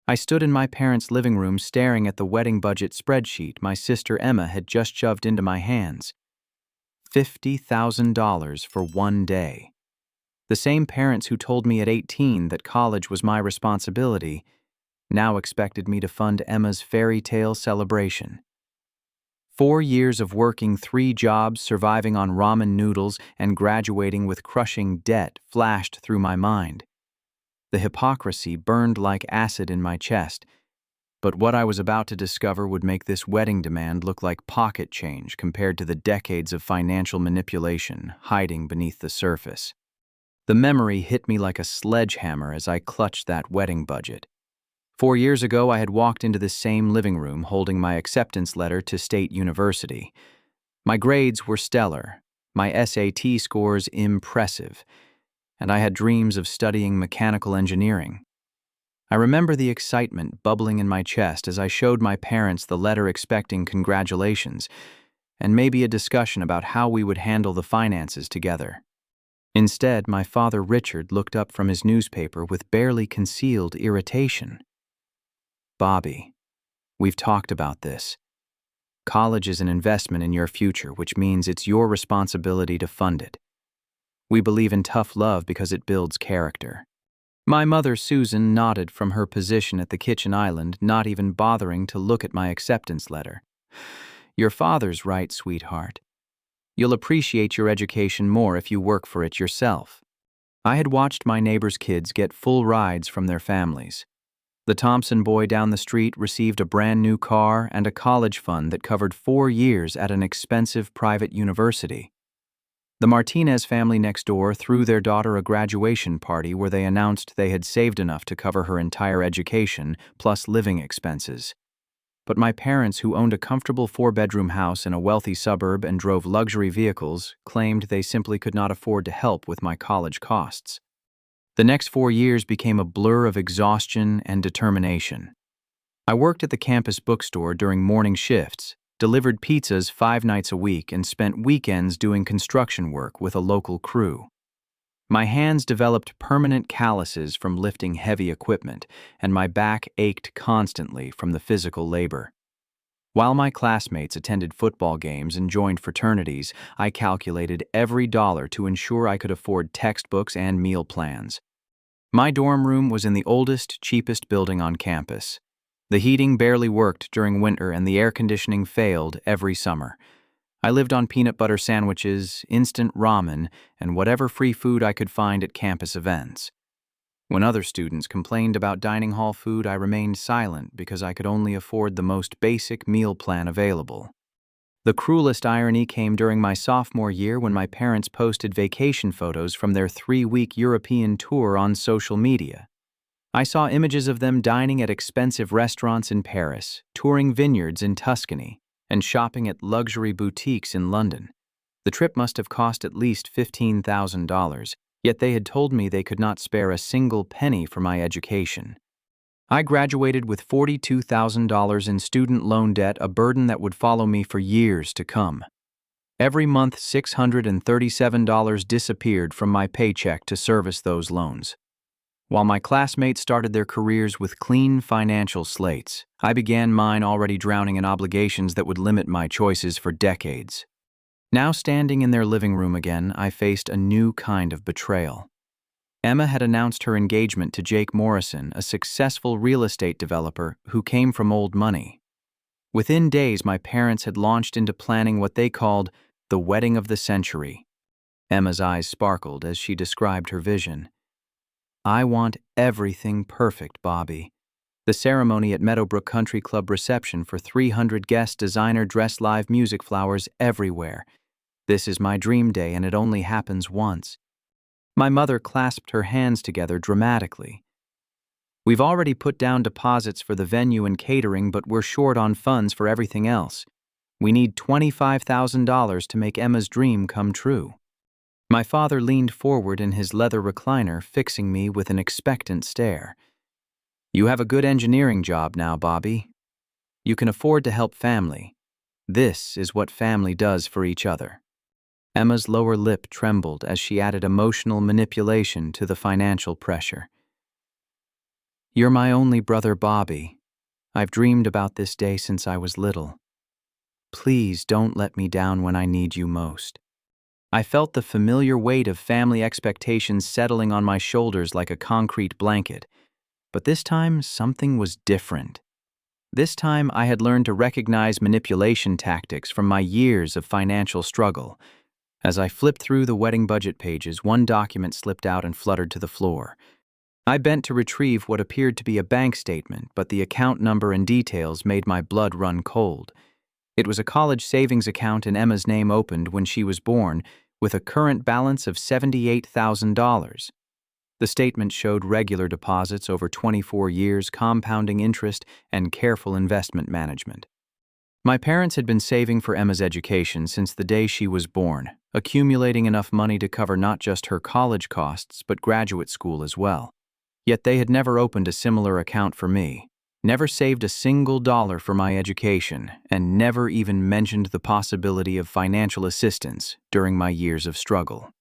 I stood in my parents' living room staring at the wedding budget spreadsheet my sister Emma had just shoved into my hands. $50,000 for one day. The same parents who told me at 18 that college was my responsibility now expected me to fund Emma's fairy tale celebration. 4 years of working 3 jobs, surviving on ramen noodles, and graduating with crushing debt flashed through my mind. The hypocrisy burned like acid in my chest, but what I was about to discover would make this wedding demand look like pocket change compared to the decades of financial manipulation hiding beneath the surface. The memory hit me like a sledgehammer as I clutched that wedding budget. 4 years ago, I had walked into this same living room holding my acceptance letter to State University. My grades were stellar, my SAT scores impressive, and I had dreams of studying mechanical engineering. I remember the excitement bubbling in my chest as I showed my parents the letter expecting congratulations and maybe a discussion about how we would handle the finances together. Instead, my father Richard looked up from his newspaper with barely concealed irritation. "Bobby, we've talked about this. College is an investment in your future, which means it's your responsibility to fund it. We believe in tough love because it builds character." My mother, Susan, nodded from her position at the kitchen island, not even bothering to look at my acceptance letter. "Your father's right, sweetheart. You'll appreciate your education more if you work for it yourself." I had watched my neighbors' kids get full rides from their families. The Thompson boy down the street received a brand new car and a college fund that covered 4 years at an expensive private university. The Martinez family next door threw their daughter a graduation party where they announced they had saved enough to cover her entire education plus living expenses. But my parents, who owned a comfortable 4-bedroom house in a wealthy suburb and drove luxury vehicles, claimed they simply could not afford to help with my college costs. The next 4 years became a blur of exhaustion and determination. I worked at the campus bookstore during morning shifts, delivered pizzas 5 nights a week, and spent weekends doing construction work with a local crew. My hands developed permanent calluses from lifting heavy equipment, and my back ached constantly from the physical labor. While my classmates attended football games and joined fraternities, I calculated every dollar to ensure I could afford textbooks and meal plans. My dorm room was in the oldest, cheapest building on campus. The heating barely worked during winter and the air conditioning failed every summer. I lived on peanut butter sandwiches, instant ramen, and whatever free food I could find at campus events. When other students complained about dining hall food, I remained silent because I could only afford the most basic meal plan available. The cruelest irony came during my sophomore year when my parents posted vacation photos from their 3-week European tour on social media. I saw images of them dining at expensive restaurants in Paris, touring vineyards in Tuscany, and shopping at luxury boutiques in London. The trip must have cost at least $15,000, yet they had told me they could not spare a single penny for my education. I graduated with $42,000 in student loan debt, a burden that would follow me for years to come. Every month, $637 disappeared from my paycheck to service those loans. While my classmates started their careers with clean financial slates, I began mine already drowning in obligations that would limit my choices for decades. Now standing in their living room again, I faced a new kind of betrayal. Emma had announced her engagement to Jake Morrison, a successful real estate developer who came from old money. Within days, my parents had launched into planning what they called the wedding of the century. Emma's eyes sparkled as she described her vision. "I want everything perfect, Bobby. The ceremony at Meadowbrook Country Club reception for 300 guests, designer dress, live music, flowers everywhere. This is my dream day, and it only happens once." My mother clasped her hands together dramatically. "We've already put down deposits for the venue and catering, but we're short on funds for everything else. We need $25,000 to make Emma's dream come true." My father leaned forward in his leather recliner, fixing me with an expectant stare. "You have a good engineering job now, Bobby. You can afford to help family. This is what family does for each other." Emma's lower lip trembled as she added emotional manipulation to the financial pressure. You're my only brother, Bobby. I've dreamed about this day since I was little. Please don't let me down when I need you most. I felt the familiar weight of family expectations settling on my shoulders like a concrete blanket. But this time, something was different. This time, I had learned to recognize manipulation tactics from my years of financial struggle. As I flipped through the wedding budget pages, one document slipped out and fluttered to the floor. I bent to retrieve what appeared to be a bank statement, but the account number and details made my blood run cold. It was a college savings account in Emma's name opened when she was born, with a current balance of $78,000. The statement showed regular deposits over 24 years, compounding interest, and careful investment management. My parents had been saving for Emma's education since the day she was born, accumulating enough money to cover not just her college costs, but graduate school as well. Yet they had never opened a similar account for me, never saved a single dollar for my education, and never even mentioned the possibility of financial assistance during my years of struggle.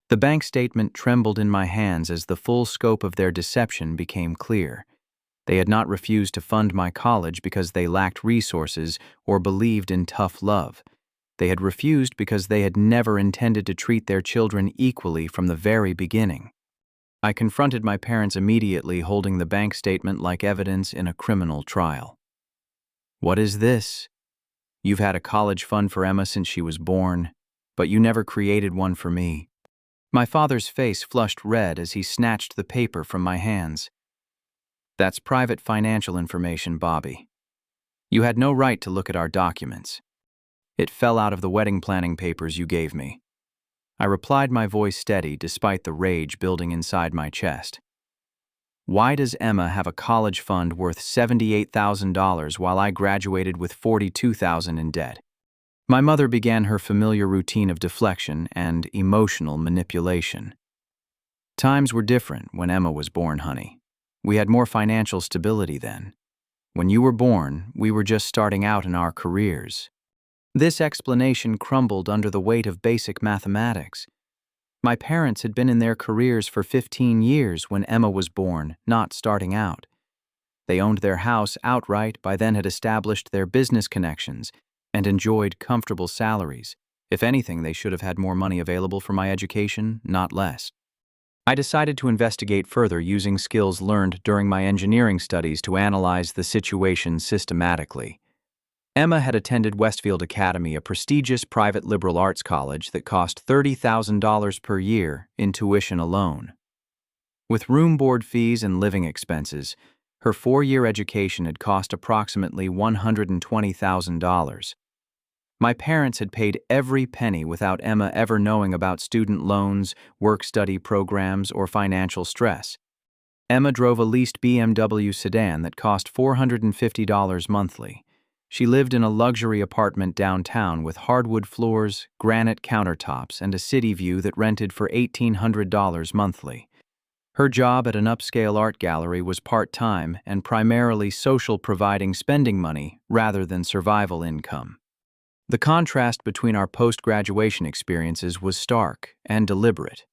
The bank statement trembled in my hands as the full scope of their deception became clear. They had not refused to fund my college because they lacked resources or believed in tough love. They had refused because they had never intended to treat their children equally from the very beginning. I confronted my parents immediately, holding the bank statement like evidence in a criminal trial. "What is this? You've had a college fund for Emma since she was born, but you never created one for me." My father's face flushed red as he snatched the paper from my hands. "That's private financial information, Bobby. You had no right to look at our documents. It fell out of the wedding planning papers you gave me." I replied, my voice steady despite the rage building inside my chest. "Why does Emma have a college fund worth $78,000 while I graduated with $42,000 in debt?" My mother began her familiar routine of deflection and emotional manipulation. "Times were different when Emma was born, honey. We had more financial stability then. When you were born, we were just starting out in our careers." This explanation crumbled under the weight of basic mathematics. My parents had been in their careers for 15 years when Emma was born, not starting out. They owned their house outright, by then had established their business connections, and enjoyed comfortable salaries. If anything, they should have had more money available for my education, not less. I decided to investigate further, using skills learned during my engineering studies to analyze the situation systematically. Emma had attended Westfield Academy, a prestigious private liberal arts college that cost $30,000 per year in tuition alone. With room board fees and living expenses, her 4-year education had cost approximately $120,000. My parents had paid every penny without Emma ever knowing about student loans, work-study programs, or financial stress. Emma drove a leased BMW sedan that cost $450 monthly. She lived in a luxury apartment downtown with hardwood floors, granite countertops, and a city view that rented for $1,800 monthly. Her job at an upscale art gallery was part-time and primarily social, providing spending money rather than survival income. The contrast between our post-graduation experiences was stark and deliberate.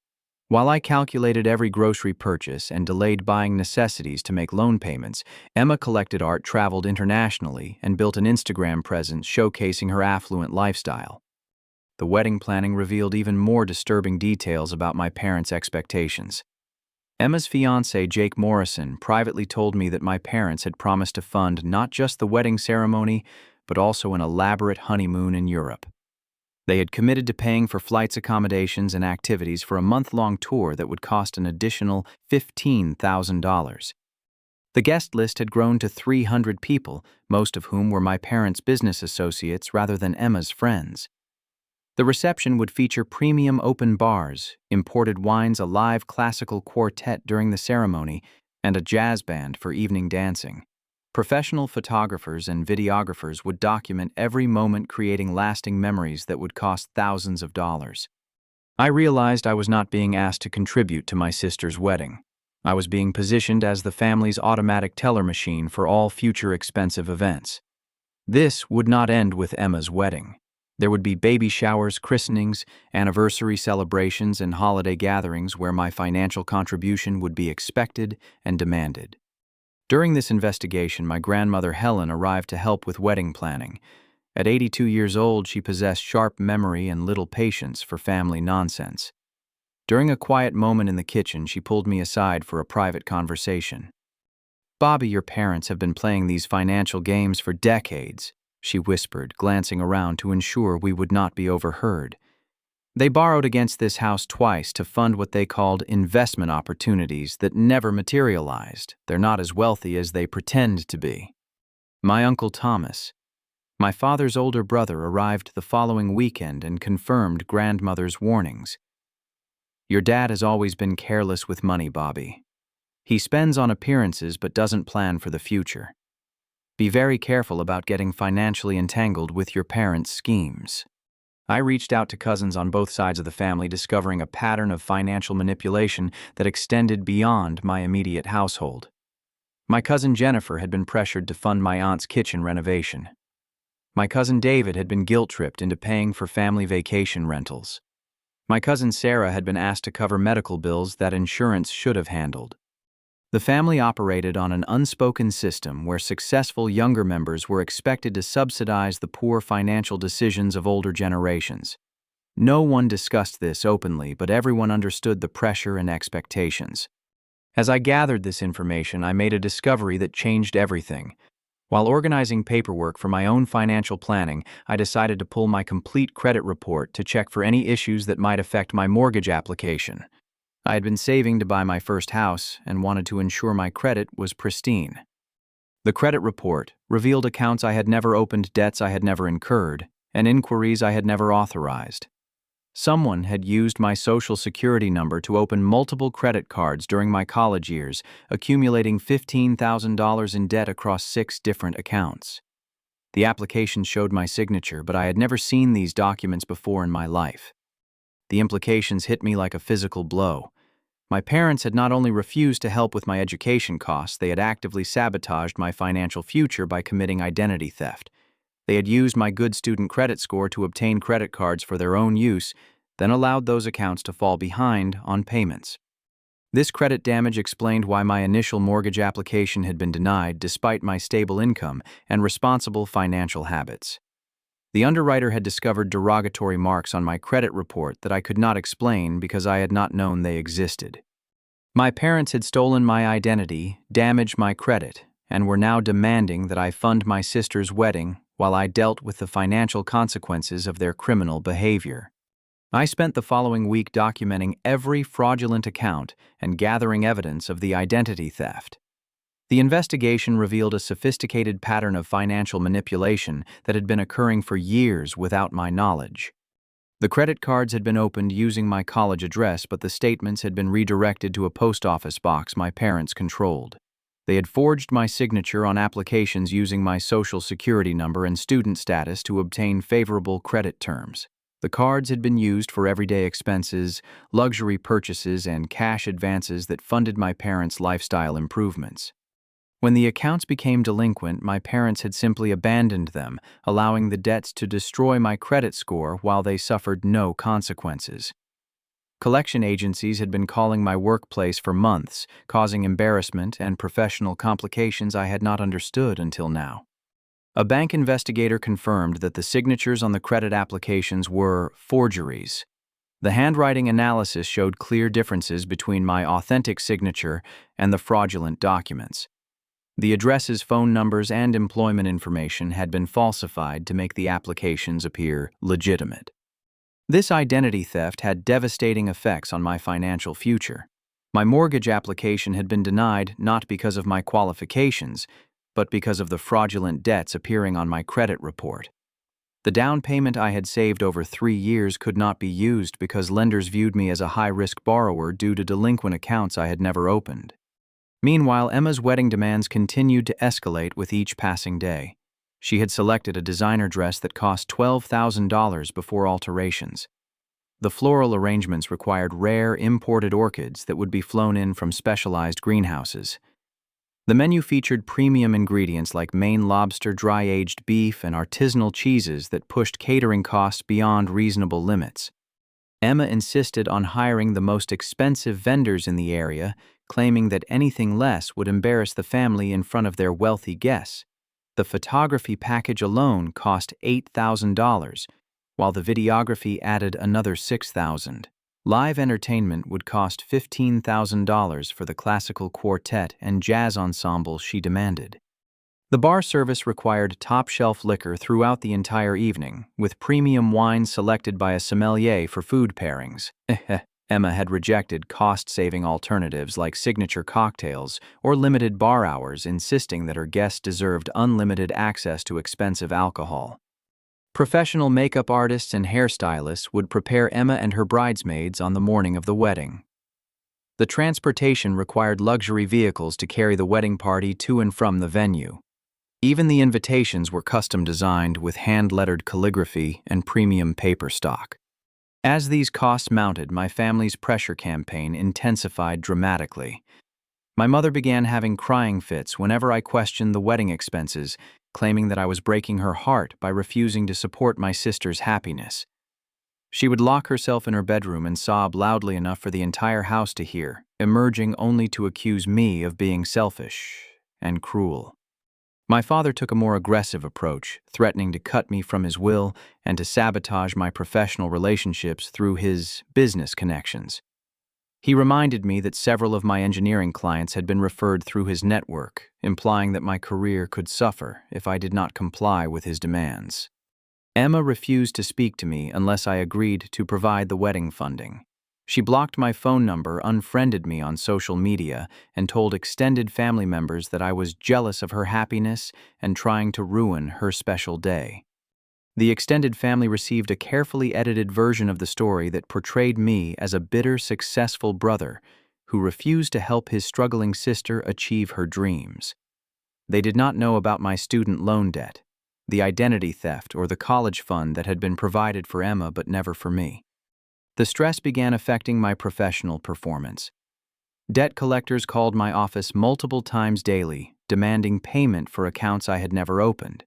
While I calculated every grocery purchase and delayed buying necessities to make loan payments, Emma collected art, traveled internationally, and built an Instagram presence showcasing her affluent lifestyle. The wedding planning revealed even more disturbing details about my parents' expectations. Emma's fiancé, Jake Morrison, privately told me that my parents had promised to fund not just the wedding ceremony, but also an elaborate honeymoon in Europe. They had committed to paying for flights, accommodations, and activities for a month-long tour that would cost an additional $15,000. The guest list had grown to 300 people, most of whom were my parents' business associates rather than Emma's friends. The reception would feature premium open bars, imported wines, a live classical quartet during the ceremony, and a jazz band for evening dancing. Professional photographers and videographers would document every moment, creating lasting memories that would cost thousands of dollars. I realized I was not being asked to contribute to my sister's wedding. I was being positioned as the family's automatic teller machine for all future expensive events. This would not end with Emma's wedding. There would be baby showers, christenings, anniversary celebrations, and holiday gatherings where my financial contribution would be expected and demanded. During this investigation, my grandmother Helen arrived to help with wedding planning. At 82 years old, she possessed sharp memory and little patience for family nonsense. During a quiet moment in the kitchen, she pulled me aside for a private conversation. "Bobby, your parents have been playing these financial games for decades," she whispered, glancing around to ensure we would not be overheard. "They borrowed against this house twice to fund what they called investment opportunities that never materialized. They're not as wealthy as they pretend to be." My Uncle Thomas, my father's older brother, arrived the following weekend and confirmed grandmother's warnings. "Your dad has always been careless with money, Bobby. He spends on appearances but doesn't plan for the future. Be very careful about getting financially entangled with your parents' schemes." I reached out to cousins on both sides of the family, discovering a pattern of financial manipulation that extended beyond my immediate household. My cousin Jennifer had been pressured to fund my aunt's kitchen renovation. My cousin David had been guilt-tripped into paying for family vacation rentals. My cousin Sarah had been asked to cover medical bills that insurance should have handled. The family operated on an unspoken system where successful younger members were expected to subsidize the poor financial decisions of older generations. No one discussed this openly, but everyone understood the pressure and expectations. As I gathered this information, I made a discovery that changed everything. While organizing paperwork for my own financial planning, I decided to pull my complete credit report to check for any issues that might affect my mortgage application. I had been saving to buy my first house and wanted to ensure my credit was pristine. The credit report revealed accounts I had never opened, debts I had never incurred, and inquiries I had never authorized. Someone had used my Social Security number to open multiple credit cards during my college years, accumulating $15,000 in debt across 6 different accounts. The application showed my signature, but I had never seen these documents before in my life. The implications hit me like a physical blow. My parents had not only refused to help with my education costs, they had actively sabotaged my financial future by committing identity theft. They had used my good student credit score to obtain credit cards for their own use, then allowed those accounts to fall behind on payments. This credit damage explained why my initial mortgage application had been denied despite my stable income and responsible financial habits. The underwriter had discovered derogatory marks on my credit report that I could not explain because I had not known they existed. My parents had stolen my identity, damaged my credit, and were now demanding that I fund my sister's wedding while I dealt with the financial consequences of their criminal behavior. I spent the following week documenting every fraudulent account and gathering evidence of the identity theft. The investigation revealed a sophisticated pattern of financial manipulation that had been occurring for years without my knowledge. The credit cards had been opened using my college address, but the statements had been redirected to a post office box my parents controlled. They had forged my signature on applications using my Social Security number and student status to obtain favorable credit terms. The cards had been used for everyday expenses, luxury purchases, and cash advances that funded my parents' lifestyle improvements. When the accounts became delinquent, my parents had simply abandoned them, allowing the debts to destroy my credit score while they suffered no consequences. Collection agencies had been calling my workplace for months, causing embarrassment and professional complications I had not understood until now. A bank investigator confirmed that the signatures on the credit applications were forgeries. The handwriting analysis showed clear differences between my authentic signature and the fraudulent documents. The addresses, phone numbers, and employment information had been falsified to make the applications appear legitimate. This identity theft had devastating effects on my financial future. My mortgage application had been denied not because of my qualifications, but because of the fraudulent debts appearing on my credit report. The down payment I had saved over 3 years could not be used because lenders viewed me as a high-risk borrower due to delinquent accounts I had never opened. Meanwhile, Emma's wedding demands continued to escalate with each passing day. She had selected a designer dress that cost $12,000 before alterations. The floral arrangements required rare, imported orchids that would be flown in from specialized greenhouses. The menu featured premium ingredients like Maine lobster, dry-aged beef, and artisanal cheeses that pushed catering costs beyond reasonable limits. Emma insisted on hiring the most expensive vendors in the area, claiming that anything less would embarrass the family in front of their wealthy guests. The photography package alone cost $8,000, while the videography added another $6,000. Live entertainment would cost $15,000 for the classical quartet and jazz ensemble she demanded. The bar service required top-shelf liquor throughout the entire evening, with premium wine selected by a sommelier for food pairings. Emma had rejected cost-saving alternatives like signature cocktails or limited bar hours, insisting that her guests deserved unlimited access to expensive alcohol. Professional makeup artists and hairstylists would prepare Emma and her bridesmaids on the morning of the wedding. The transportation required luxury vehicles to carry the wedding party to and from the venue. Even the invitations were custom-designed with hand-lettered calligraphy and premium paper stock. As these costs mounted, my family's pressure campaign intensified dramatically. My mother began having crying fits whenever I questioned the wedding expenses, claiming that I was breaking her heart by refusing to support my sister's happiness. She would lock herself in her bedroom and sob loudly enough for the entire house to hear, emerging only to accuse me of being selfish and cruel. My father took a more aggressive approach, threatening to cut me from his will and to sabotage my professional relationships through his business connections. He reminded me that several of my engineering clients had been referred through his network, implying that my career could suffer if I did not comply with his demands. Emma refused to speak to me unless I agreed to provide the wedding funding. She blocked my phone number, unfriended me on social media, and told extended family members that I was jealous of her happiness and trying to ruin her special day. The extended family received a carefully edited version of the story that portrayed me as a bitter, successful brother who refused to help his struggling sister achieve her dreams. They did not know about my student loan debt, the identity theft, or the college fund that had been provided for Emma but never for me. The stress began affecting my professional performance. Debt collectors called my office multiple times daily, demanding payment for accounts I had never opened.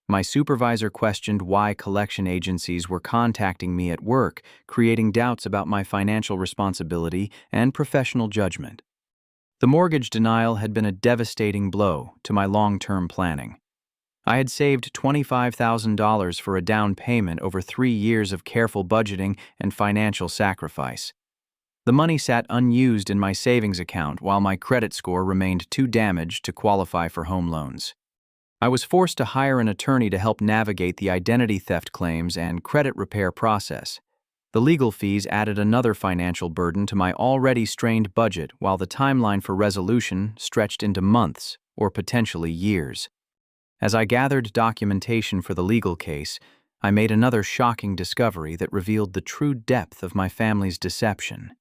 My supervisor questioned why collection agencies were contacting me at work, creating doubts about my financial responsibility and professional judgment. The mortgage denial had been a devastating blow to my long-term planning. I had saved $25,000 for a down payment over 3 years of careful budgeting and financial sacrifice. The money sat unused in my savings account while my credit score remained too damaged to qualify for home loans. I was forced to hire an attorney to help navigate the identity theft claims and credit repair process. The legal fees added another financial burden to my already strained budget, while the timeline for resolution stretched into months or potentially years. As I gathered documentation for the legal case, I made another shocking discovery that revealed the true depth of my family's deception.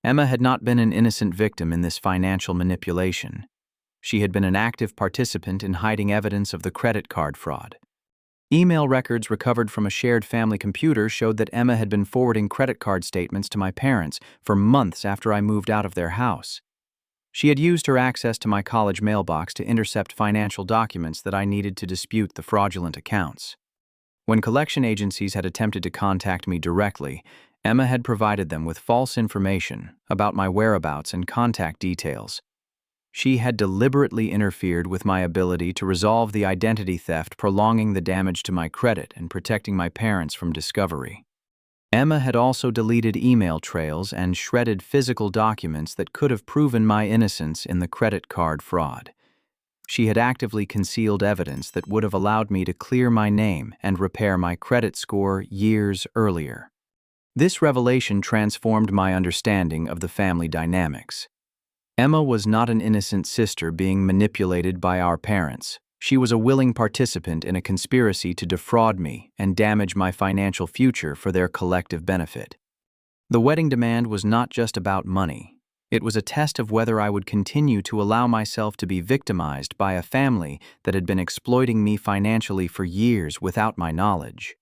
Emma had not been an innocent victim in this financial manipulation. She had been an active participant in hiding evidence of the credit card fraud. Email records recovered from a shared family computer showed that Emma had been forwarding credit card statements to my parents for months after I moved out of their house. She had used her access to my college mailbox to intercept financial documents that I needed to dispute the fraudulent accounts. When collection agencies had attempted to contact me directly, Emma had provided them with false information about my whereabouts and contact details. She had deliberately interfered with my ability to resolve the identity theft, prolonging the damage to my credit and protecting my parents from discovery. Emma had also deleted email trails and shredded physical documents that could have proven my innocence in the credit card fraud. She had actively concealed evidence that would have allowed me to clear my name and repair my credit score years earlier. This revelation transformed my understanding of the family dynamics. Emma was not an innocent sister being manipulated by our parents. She was a willing participant in a conspiracy to defraud me and damage my financial future for their collective benefit. The wedding demand was not just about money. It was a test of whether I would continue to allow myself to be victimized by a family that had been exploiting me financially for years without my knowledge.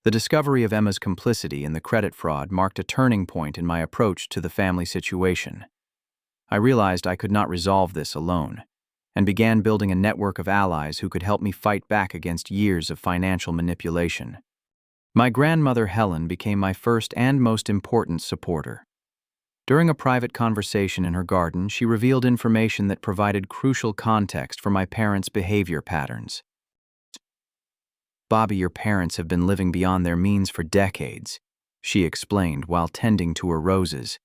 The discovery of Emma's complicity in the credit fraud marked a turning point in my approach to the family situation. I realized I could not resolve this alone, and began building a network of allies who could help me fight back against years of financial manipulation. My grandmother Helen became my first and most important supporter. During a private conversation in her garden, she revealed information that provided crucial context for my parents' behavior patterns. "Bobby, your parents have been living beyond their means for decades," she explained while tending to her roses.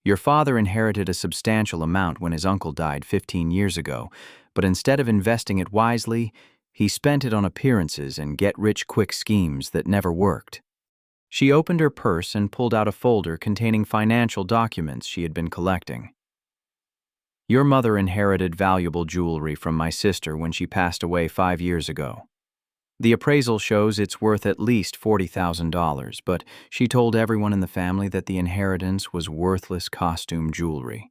"Your father inherited a substantial amount when his uncle died 15 years ago, but instead of investing it wisely, he spent it on appearances and get-rich-quick schemes that never worked." She opened her purse and pulled out a folder containing financial documents she had been collecting. "Your mother inherited valuable jewelry from my sister when she passed away 5 years ago. The appraisal shows it's worth at least $40,000, but she told everyone in the family that the inheritance was worthless costume jewelry."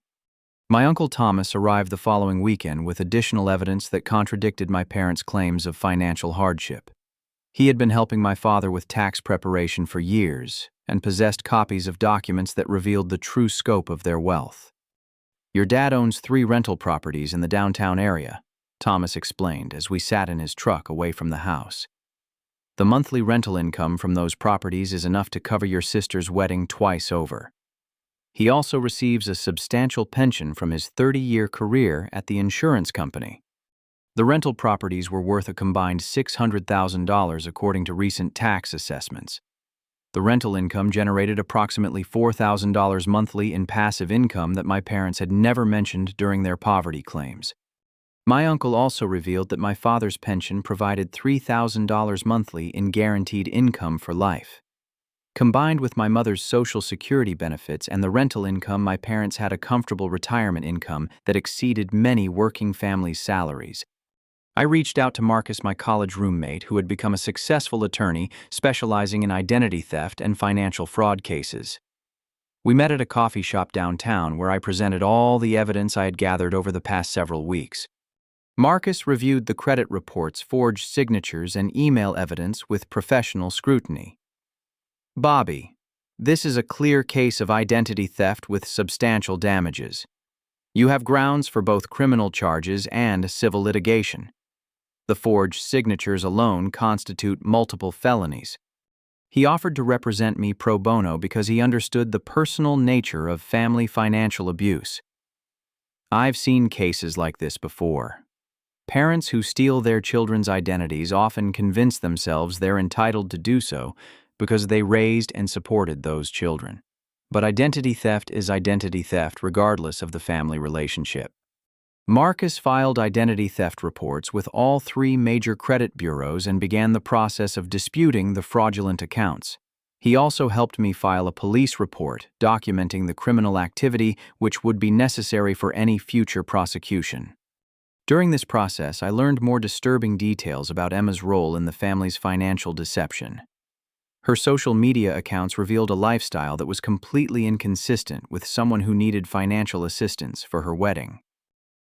My Uncle Thomas arrived the following weekend with additional evidence that contradicted my parents' claims of financial hardship. He had been helping my father with tax preparation for years and possessed copies of documents that revealed the true scope of their wealth. "Your dad owns 3 rental properties in the downtown area," Thomas explained as we sat in his truck away from the house. "The monthly rental income from those properties is enough to cover your sister's wedding twice over. He also receives a substantial pension from his 30-year career at the insurance company. The rental properties were worth a combined $600,000 according to recent tax assessments. The rental income generated approximately $4,000 monthly in passive income that my parents had never mentioned during their poverty claims. My uncle also revealed that my father's pension provided $3,000 monthly in guaranteed income for life. Combined with my mother's Social Security benefits and the rental income, my parents had a comfortable retirement income that exceeded many working families' salaries." I reached out to Marcus, my college roommate, who had become a successful attorney specializing in identity theft and financial fraud cases. We met at a coffee shop downtown where I presented all the evidence I had gathered over the past several weeks. Marcus reviewed the credit reports, forged signatures, and email evidence with professional scrutiny. "Bobby, this is a clear case of identity theft with substantial damages. You have grounds for both criminal charges and civil litigation. The forged signatures alone constitute multiple felonies." He offered to represent me pro bono because he understood the personal nature of family financial abuse. "I've seen cases like this before. Parents who steal their children's identities often convince themselves they're entitled to do so because they raised and supported those children. But identity theft is identity theft regardless of the family relationship." Marcus filed identity theft reports with all 3 major credit bureaus and began the process of disputing the fraudulent accounts. He also helped me file a police report documenting the criminal activity which would be necessary for any future prosecution. During this process, I learned more disturbing details about Emma's role in the family's financial deception. Her social media accounts revealed a lifestyle that was completely inconsistent with someone who needed financial assistance for her wedding.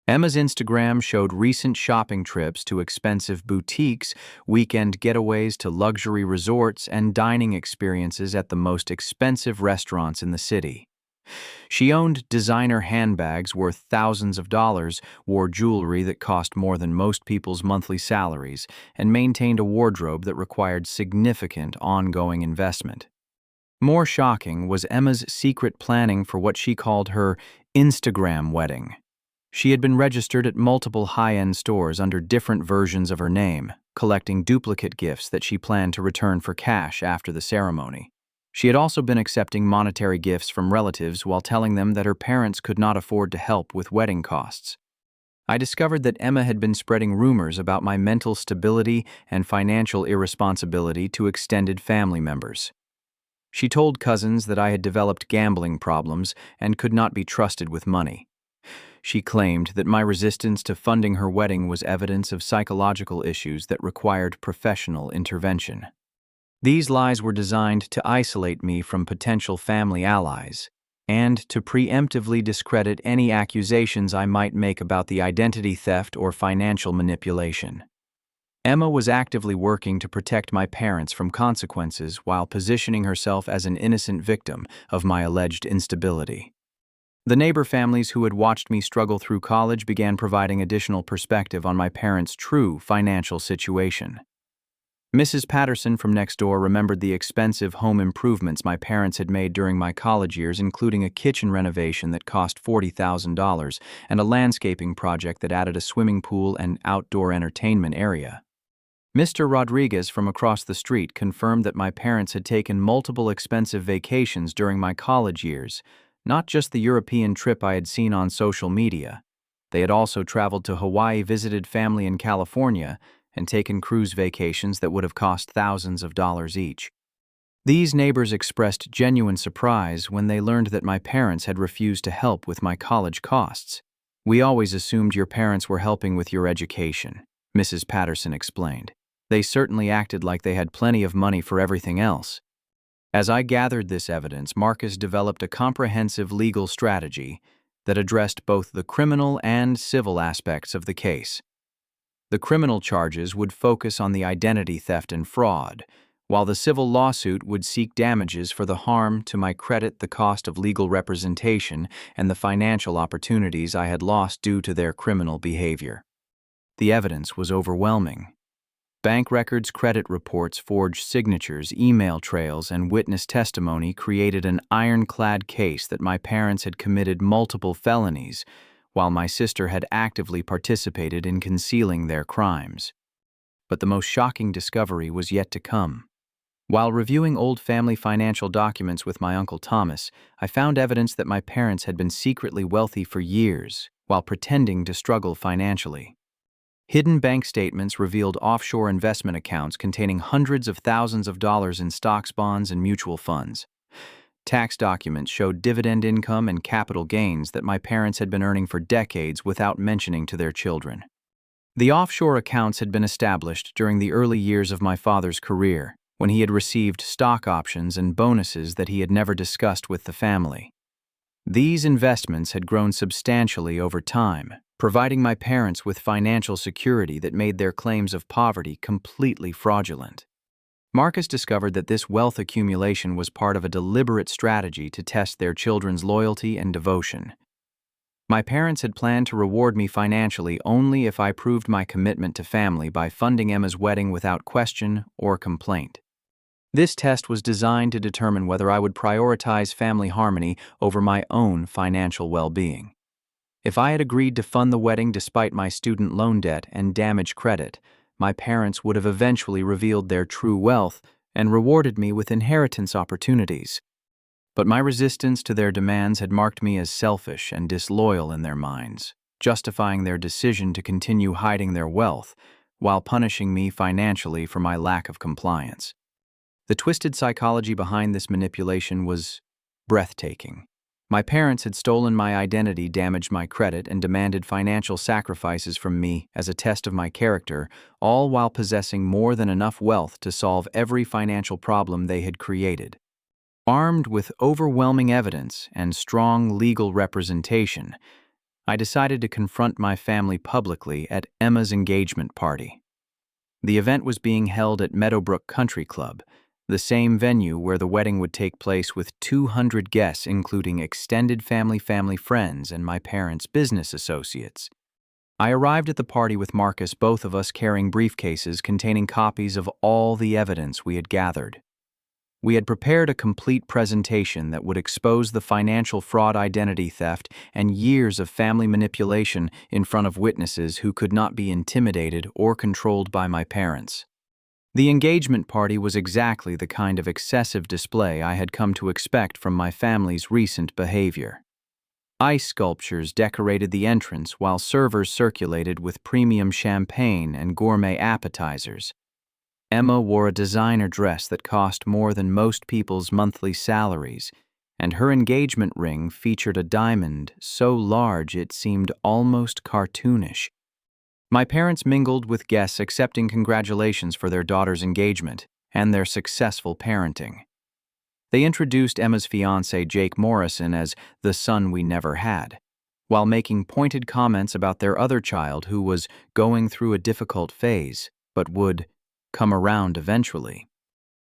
Emma's Instagram showed recent shopping trips to expensive boutiques, weekend getaways to luxury resorts, and dining experiences at the most expensive restaurants in the city. She owned designer handbags worth thousands of dollars, wore jewelry that cost more than most people's monthly salaries, and maintained a wardrobe that required significant ongoing investment. More shocking was Emma's secret planning for what she called her Instagram wedding. She had been registered at multiple high-end stores under different versions of her name, collecting duplicate gifts that she planned to return for cash after the ceremony. She had also been accepting monetary gifts from relatives while telling them that her parents could not afford to help with wedding costs. I discovered that Emma had been spreading rumors about my mental stability and financial irresponsibility to extended family members. She told cousins that I had developed gambling problems and could not be trusted with money. She claimed that my resistance to funding her wedding was evidence of psychological issues that required professional intervention. These lies were designed to isolate me from potential family allies and to preemptively discredit any accusations I might make about the identity theft or financial manipulation. Emma was actively working to protect my parents from consequences while positioning herself as an innocent victim of my alleged instability. The neighbor families who had watched me struggle through college began providing additional perspective on my parents' true financial situation. Mrs. Patterson from next door remembered the expensive home improvements my parents had made during my college years, including a kitchen renovation that cost $40,000 and a landscaping project that added a swimming pool and outdoor entertainment area. Mr. Rodriguez from across the street confirmed that my parents had taken multiple expensive vacations during my college years, not just the European trip I had seen on social media. They had also traveled to Hawaii, visited family in California, and taken cruise vacations that would have cost thousands of dollars each. These neighbors expressed genuine surprise when they learned that my parents had refused to help with my college costs. "We always assumed your parents were helping with your education," Mrs. Patterson explained. "They certainly acted like they had plenty of money for everything else." As I gathered this evidence, Marcus developed a comprehensive legal strategy that addressed both the criminal and civil aspects of the case. The criminal charges would focus on the identity theft and fraud, while the civil lawsuit would seek damages for the harm to my credit, the cost of legal representation, and the financial opportunities I had lost due to their criminal behavior. The evidence was overwhelming. Bank records, credit reports, forged signatures, email trails, and witness testimony created an ironclad case that my parents had committed multiple felonies, while my sister had actively participated in concealing their crimes. But the most shocking discovery was yet to come. While reviewing old family financial documents with my Uncle Thomas, I found evidence that my parents had been secretly wealthy for years, while pretending to struggle financially. Hidden bank statements revealed offshore investment accounts containing hundreds of thousands of dollars in stocks, bonds, and mutual funds. Tax documents showed dividend income and capital gains that my parents had been earning for decades without mentioning to their children. The offshore accounts had been established during the early years of my father's career, when he had received stock options and bonuses that he had never discussed with the family. These investments had grown substantially over time, providing my parents with financial security that made their claims of poverty completely fraudulent. Marcus discovered that this wealth accumulation was part of a deliberate strategy to test their children's loyalty and devotion. My parents had planned to reward me financially only if I proved my commitment to family by funding Emma's wedding without question or complaint. This test was designed to determine whether I would prioritize family harmony over my own financial well-being. If I had agreed to fund the wedding despite my student loan debt and damaged credit, my parents would have eventually revealed their true wealth and rewarded me with inheritance opportunities. But my resistance to their demands had marked me as selfish and disloyal in their minds, justifying their decision to continue hiding their wealth while punishing me financially for my lack of compliance. The twisted psychology behind this manipulation was breathtaking. My parents had stolen my identity, damaged my credit, and demanded financial sacrifices from me as a test of my character, all while possessing more than enough wealth to solve every financial problem they had created. Armed with overwhelming evidence and strong legal representation, I decided to confront my family publicly at Emma's engagement party. The event was being held at Meadowbrook Country Club, the same venue where the wedding would take place, with 200 guests, including extended family friends, and my parents' business associates. I arrived at the party with Marcus, both of us carrying briefcases containing copies of all the evidence we had gathered. We had prepared a complete presentation that would expose the financial fraud, identity theft, and years of family manipulation in front of witnesses who could not be intimidated or controlled by my parents. The engagement party was exactly the kind of excessive display I had come to expect from my family's recent behavior. Ice sculptures decorated the entrance, while servers circulated with premium champagne and gourmet appetizers. Emma wore a designer dress that cost more than most people's monthly salaries, and her engagement ring featured a diamond so large it seemed almost cartoonish. My parents mingled with guests, accepting congratulations for their daughter's engagement and their successful parenting. They introduced Emma's fiancé, Jake Morrison, as the son we never had, while making pointed comments about their other child who was going through a difficult phase, but would come around eventually.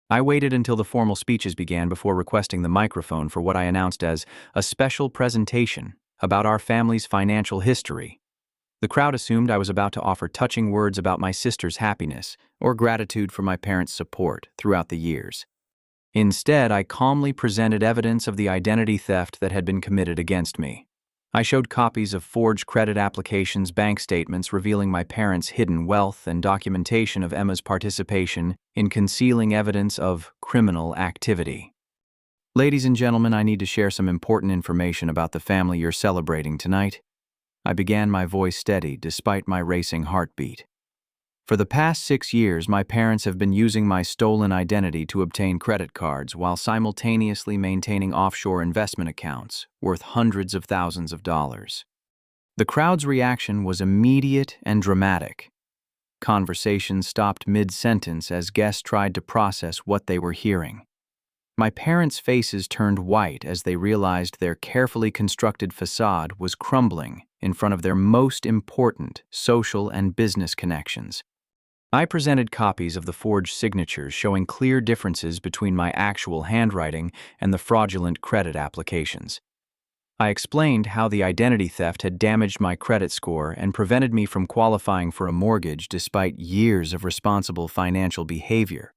I waited until the formal speeches began before requesting the microphone for what I announced as a special presentation about our family's financial history. The crowd assumed I was about to offer touching words about my sister's happiness or gratitude for my parents' support throughout the years. Instead, I calmly presented evidence of the identity theft that had been committed against me. I showed copies of forged credit applications, bank statements revealing my parents' hidden wealth, and documentation of Emma's participation in concealing evidence of criminal activity. Ladies and gentlemen, I need to share some important information about the family you're celebrating tonight. I began, my voice steady despite my racing heartbeat. For the past 6 years, my parents have been using my stolen identity to obtain credit cards while simultaneously maintaining offshore investment accounts worth hundreds of thousands of dollars. The crowd's reaction was immediate and dramatic. Conversations stopped mid-sentence as guests tried to process what they were hearing. My parents' faces turned white as they realized their carefully constructed facade was crumbling in front of their most important social and business connections. I presented copies of the forged signatures showing clear differences between my actual handwriting and the fraudulent credit applications. I explained how the identity theft had damaged my credit score and prevented me from qualifying for a mortgage despite years of responsible financial behavior.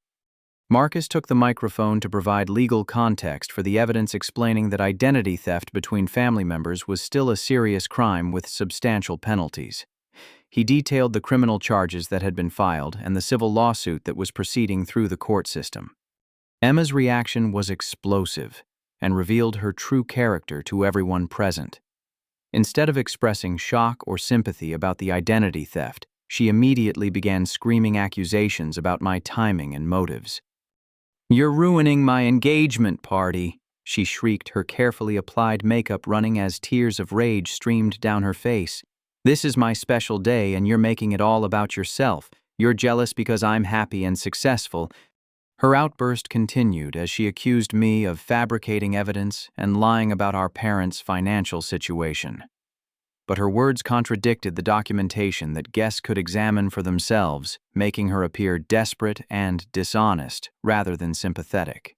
Marcus took the microphone to provide legal context for the evidence, explaining that identity theft between family members was still a serious crime with substantial penalties. He detailed the criminal charges that had been filed and the civil lawsuit that was proceeding through the court system. Emma's reaction was explosive and revealed her true character to everyone present. Instead of expressing shock or sympathy about the identity theft, she immediately began screaming accusations about my timing and motives. "You're ruining my engagement party," she shrieked, her carefully applied makeup running as tears of rage streamed down her face. "This is my special day and you're making it all about yourself. You're jealous because I'm happy and successful." Her outburst continued as she accused me of fabricating evidence and lying about our parents' financial situation. But her words contradicted the documentation that guests could examine for themselves, making her appear desperate and dishonest rather than sympathetic.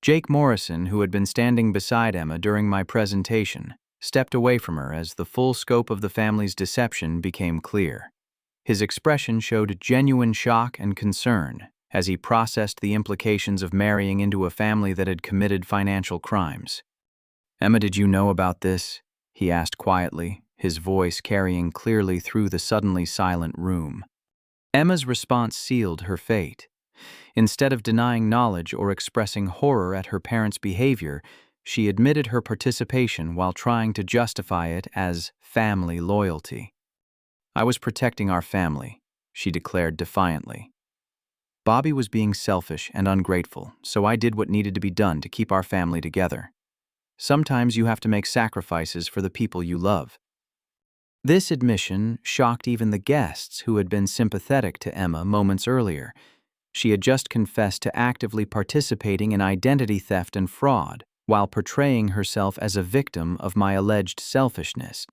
Jake Morrison, who had been standing beside Emma during my presentation, stepped away from her as the full scope of the family's deception became clear. His expression showed genuine shock and concern as he processed the implications of marrying into a family that had committed financial crimes. "Emma, did you know about this?" he asked quietly, his voice carrying clearly through the suddenly silent room. Emma's response sealed her fate. Instead of denying knowledge or expressing horror at her parents' behavior, she admitted her participation while trying to justify it as family loyalty. "I was protecting our family," she declared defiantly. "Bobby was being selfish and ungrateful, so I did what needed to be done to keep our family together. Sometimes you have to make sacrifices for the people you love." This admission shocked even the guests who had been sympathetic to Emma moments earlier. She had just confessed to actively participating in identity theft and fraud, while portraying herself as a victim of my alleged selfishness.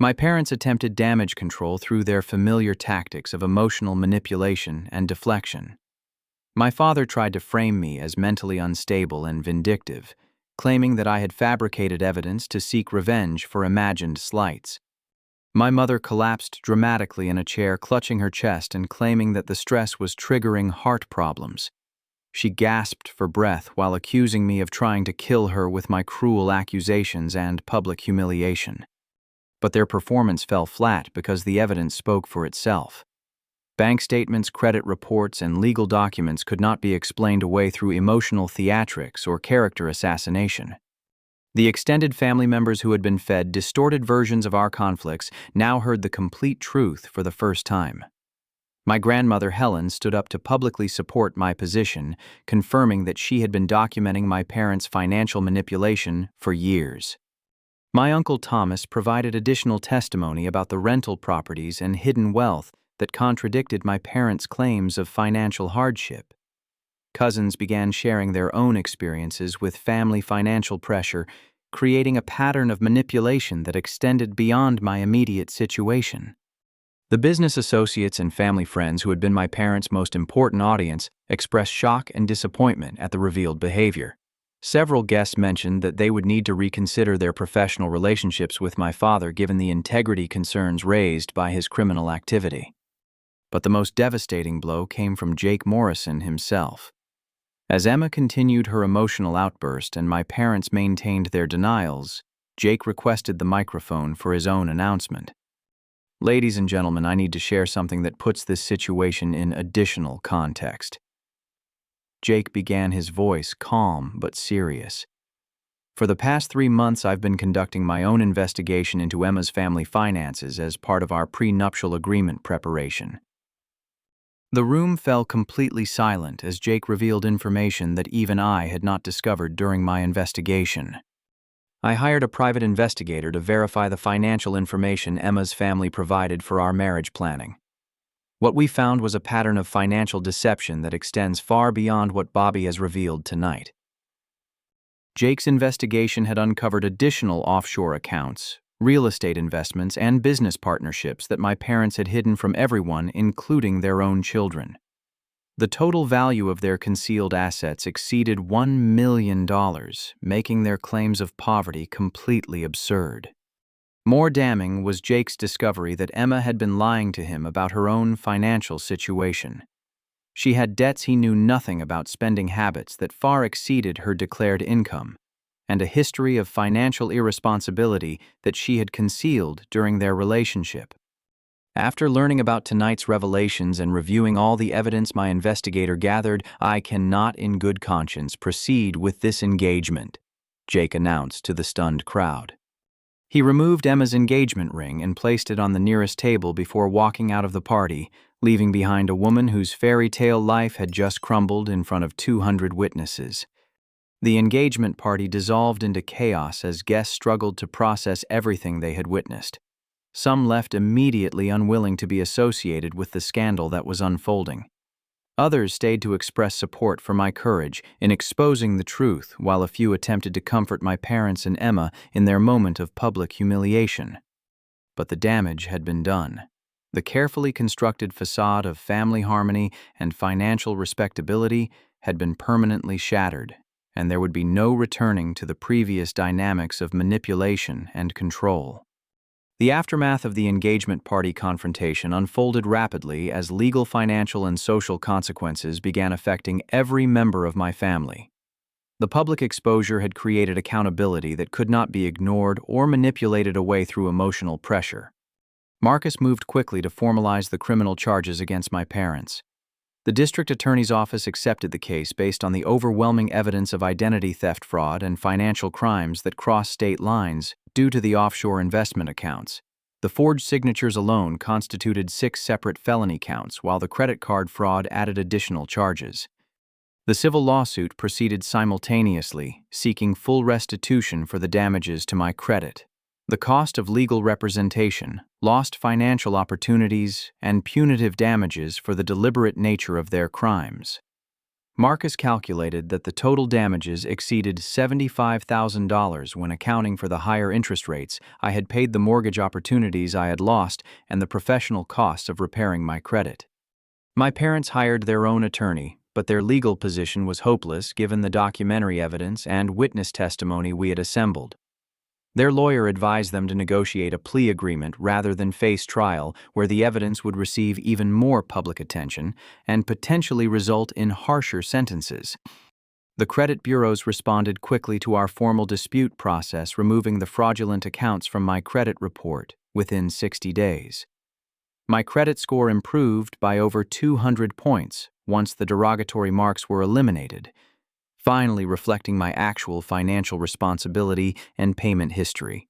My parents attempted damage control through their familiar tactics of emotional manipulation and deflection. My father tried to frame me as mentally unstable and vindictive, claiming that I had fabricated evidence to seek revenge for imagined slights. My mother collapsed dramatically in a chair, clutching her chest and claiming that the stress was triggering heart problems. She gasped for breath while accusing me of trying to kill her with my cruel accusations and public humiliation. But their performance fell flat because the evidence spoke for itself. Bank statements, credit reports, and legal documents could not be explained away through emotional theatrics or character assassination. The extended family members who had been fed distorted versions of our conflicts now heard the complete truth for the first time. My grandmother Helen stood up to publicly support my position, confirming that she had been documenting my parents' financial manipulation for years. My uncle Thomas provided additional testimony about the rental properties and hidden wealth that contradicted my parents' claims of financial hardship. Cousins began sharing their own experiences with family financial pressure, creating a pattern of manipulation that extended beyond my immediate situation. The business associates and family friends who had been my parents' most important audience expressed shock and disappointment at the revealed behavior. Several guests mentioned that they would need to reconsider their professional relationships with my father given the integrity concerns raised by his criminal activity. But the most devastating blow came from Jake Morrison himself. As Emma continued her emotional outburst and my parents maintained their denials, Jake requested the microphone for his own announcement. "Ladies and gentlemen, I need to share something that puts this situation in additional context." Jake began, his voice calm but serious. "For the past 3 months, I've been conducting my own investigation into Emma's family finances as part of our prenuptial agreement preparation." The room fell completely silent as Jake revealed information that even I had not discovered during my investigation. "I hired a private investigator to verify the financial information Emma's family provided for our marriage planning. What we found was a pattern of financial deception that extends far beyond what Bobby has revealed tonight." Jake's investigation had uncovered additional offshore accounts, real estate investments, and business partnerships that my parents had hidden from everyone, including their own children. The total value of their concealed assets exceeded $1 million, making their claims of poverty completely absurd. More damning was Jake's discovery that Emma had been lying to him about her own financial situation. She had debts he knew nothing about, spending habits that far exceeded her declared income, and a history of financial irresponsibility that she had concealed during their relationship. After learning about tonight's revelations and reviewing all the evidence my investigator gathered, I cannot in good conscience proceed with this engagement," Jake announced to the stunned crowd. He removed Emma's engagement ring and placed it on the nearest table before walking out of the party, leaving behind a woman whose fairy tale life had just crumbled in front of 200 witnesses. The engagement party dissolved into chaos as guests struggled to process everything they had witnessed. Some left immediately unwilling to be associated with the scandal that was unfolding. Others stayed to express support for my courage in exposing the truth, while a few attempted to comfort my parents and Emma in their moment of public humiliation. But the damage had been done. The carefully constructed facade of family harmony and financial respectability had been permanently shattered, and there would be no returning to the previous dynamics of manipulation and control. The aftermath of the engagement party confrontation unfolded rapidly as legal, financial, and social consequences began affecting every member of my family. The public exposure had created accountability that could not be ignored or manipulated away through emotional pressure. Marcus moved quickly to formalize the criminal charges against my parents. The district attorney's office accepted the case based on the overwhelming evidence of identity theft, fraud, and financial crimes that crossed state lines due to the offshore investment accounts. The forged signatures alone constituted 6 separate felony counts, while the credit card fraud added additional charges. The civil lawsuit proceeded simultaneously, seeking full restitution for the damages to my credit, the cost of legal representation, lost financial opportunities, and punitive damages for the deliberate nature of their crimes. Marcus calculated that the total damages exceeded $75,000 when accounting for the higher interest rates I had paid, the mortgage opportunities I had lost, and the professional costs of repairing my credit. My parents hired their own attorney, but their legal position was hopeless given the documentary evidence and witness testimony we had assembled. Their lawyer advised them to negotiate a plea agreement rather than face trial, where the evidence would receive even more public attention and potentially result in harsher sentences. The credit bureaus responded quickly to our formal dispute process, removing the fraudulent accounts from my credit report within 60 days. My credit score improved by over 200 points once the derogatory marks were eliminated, finally reflecting my actual financial responsibility and payment history.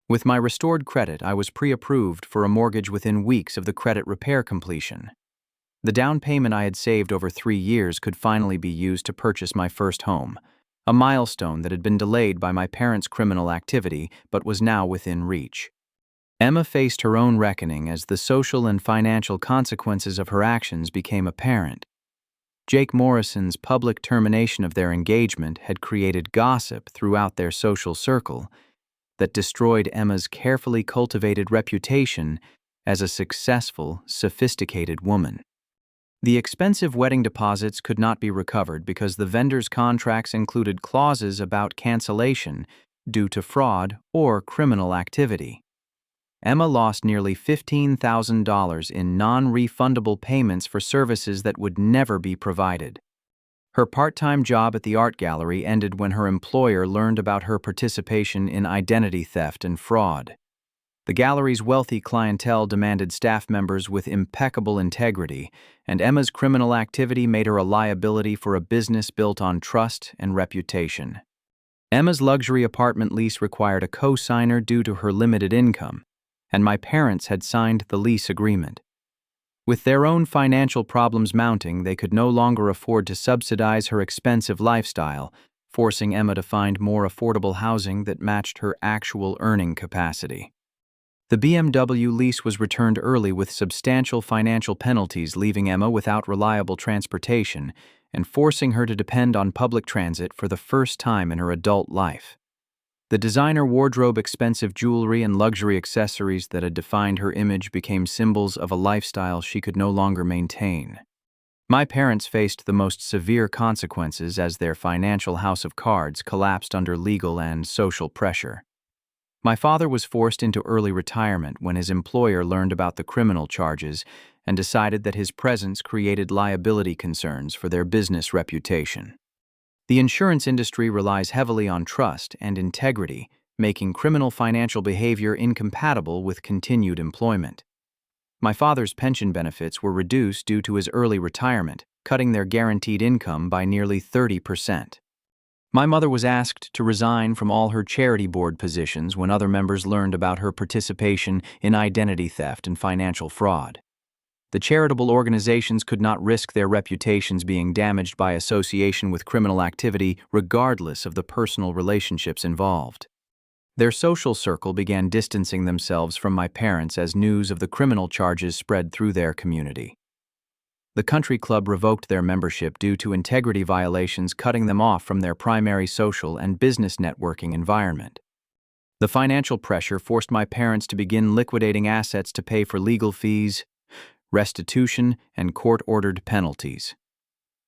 With my restored credit, I was pre-approved for a mortgage within weeks of the credit repair completion. The down payment I had saved over 3 years could finally be used to purchase my first home, a milestone that had been delayed by my parents' criminal activity but was now within reach. Emma faced her own reckoning as the social and financial consequences of her actions became apparent. Jake Morrison's public termination of their engagement had created gossip throughout their social circle that destroyed Emma's carefully cultivated reputation as a successful, sophisticated woman. The expensive wedding deposits could not be recovered because the vendors' contracts included clauses about cancellation due to fraud or criminal activity. Emma lost nearly $15,000 in non-refundable payments for services that would never be provided. Her part-time job at the art gallery ended when her employer learned about her participation in identity theft and fraud. The gallery's wealthy clientele demanded staff members with impeccable integrity, and Emma's criminal activity made her a liability for a business built on trust and reputation. Emma's luxury apartment lease required a co-signer due to her limited income, and my parents had signed the lease agreement. With their own financial problems mounting, they could no longer afford to subsidize her expensive lifestyle, forcing Emma to find more affordable housing that matched her actual earning capacity. The BMW lease was returned early with substantial financial penalties, leaving Emma without reliable transportation and forcing her to depend on public transit for the first time in her adult life. The designer wardrobe, expensive jewelry, and luxury accessories that had defined her image became symbols of a lifestyle she could no longer maintain. My parents faced the most severe consequences as their financial house of cards collapsed under legal and social pressure. My father was forced into early retirement when his employer learned about the criminal charges and decided that his presence created liability concerns for their business reputation. The insurance industry relies heavily on trust and integrity, making criminal financial behavior incompatible with continued employment. My father's pension benefits were reduced due to his early retirement, cutting their guaranteed income by nearly 30%. My mother was asked to resign from all her charity board positions when other members learned about her participation in identity theft and financial fraud. The charitable organizations could not risk their reputations being damaged by association with criminal activity, regardless of the personal relationships involved. Their social circle began distancing themselves from my parents as news of the criminal charges spread through their community. The country club revoked their membership due to integrity violations, cutting them off from their primary social and business networking environment. The financial pressure forced my parents to begin liquidating assets to pay for legal fees, restitution, and court-ordered penalties.